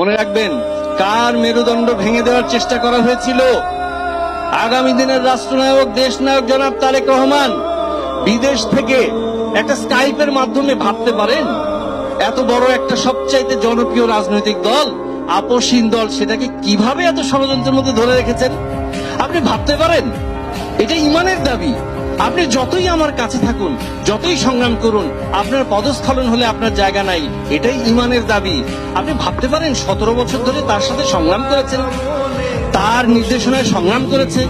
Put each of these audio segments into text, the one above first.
মনে রাখবেন, কার মেরুদণ্ড ভেঙে দেওয়ার চেষ্টা করা হয়েছিল? আগামী দিনের রাষ্ট্রনায়ক, দেশ নায়ক জনাব তারেক রহমান বিদেশ থেকে একটা স্কাইপের মাধ্যমে ভাবতে পারেন এত বড় একটা সবচাইতে জনপ্রিয় রাজনৈতিক দল, আপসহীন দল, সেটাকে কিভাবে এত ষড়যন্ত্রের মধ্যে ধরে রেখেছেন? আপনি ভাবতে পারেন? এটা ঈমানের দাবি। আপনি যতই আমার কাছে থাকুন, যতই সংগ্রাম করুন, আপনার পদস্খলন হলে আপনার জায়গা নাই, এটাই ঈমানের দাবি। আপনি ভাবতে পারেন 17 বছর ধরে তার সাথে সংগ্রাম করেছেন, তার নির্দেশনায় সংগ্রাম করেছে,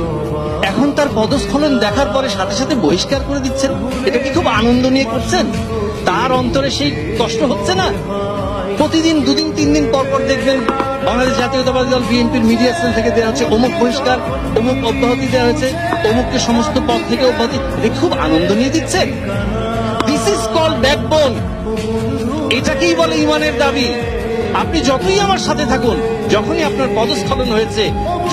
এখন তার পদস্খলন দেখার পরে সাথে সাথে বহিষ্কার করে দিচ্ছেন। এটা কি খুব আনন্দ নিয়ে করছেন? তার অন্তরে সেই কষ্ট হচ্ছে না? প্রতিদিন 2 দিন 3 দিন পর পর দেখবেন বাংলাদেশ জাতীয়তাবাদী দল বিএনপির মিডিয়া সেল থেকে দেওয়া হচ্ছে অমুক বহিষ্কার, অমুক অব্যাহতি দেওয়া হয়েছে, অমুককে সমস্ত পদ থেকে অব্যাহতি। খুব আনন্দ নিয়ে দিচ্ছেন। This is called backbone. এটাকেই বলে ঈমানের দাবি। আপনি যতই আমার সাথে থাকুন, যখনই আপনার পদস্খলন হয়েছে,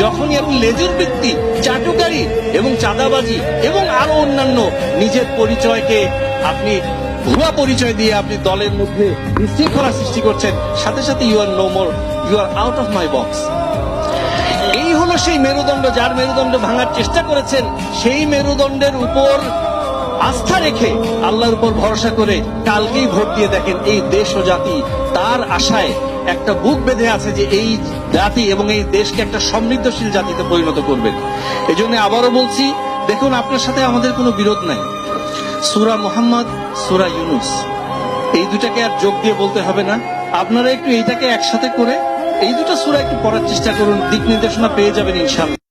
যখনই আপনি লেজুর বৃত্তি, চাটুকারি এবং চাঁদাবাজি এবং আরো অন্যান্য নিজের পরিচয়কে আপনি ভুয়া পরিচয় দিয়ে আপনি দলের মধ্যে বিশৃঙ্খলা সৃষ্টি করছেন, সাথে সাথে you are no more, you are out of my box. এই হলো সেই মেরুদণ্ড, যার মেরুদণ্ড ভাঙার চেষ্টা করেছেন। সেই মেরুদণ্ডের উপর আস্থা রেখে, আল্লাহর উপর ভরসা করে কালকেই ভোট দিয়ে দেখেন এই দেশ ও জাতি তার আশায় একটা বুক বেঁধে আছে যে এই জাতি এবং এই দেশকে একটা সমৃদ্ধশীল জাতিতে পরিণত করবেন। এই জন্য আবারও বলছি, দেখুন, আপনার সাথে আমাদের কোনো বিরোধ নাই। সূরা মুহাম্মদ, সূরা ইউনুস, এই দুটাকে আর যোগ দিয়ে বলতে হবে না। আপনারা একটু এইটাকে একসাথে করে এই দুটো সূরা একটু পড়ার চেষ্টা করুন, দিক নির্দেশনা পেয়ে যাবেন ইনশাআল্লাহ।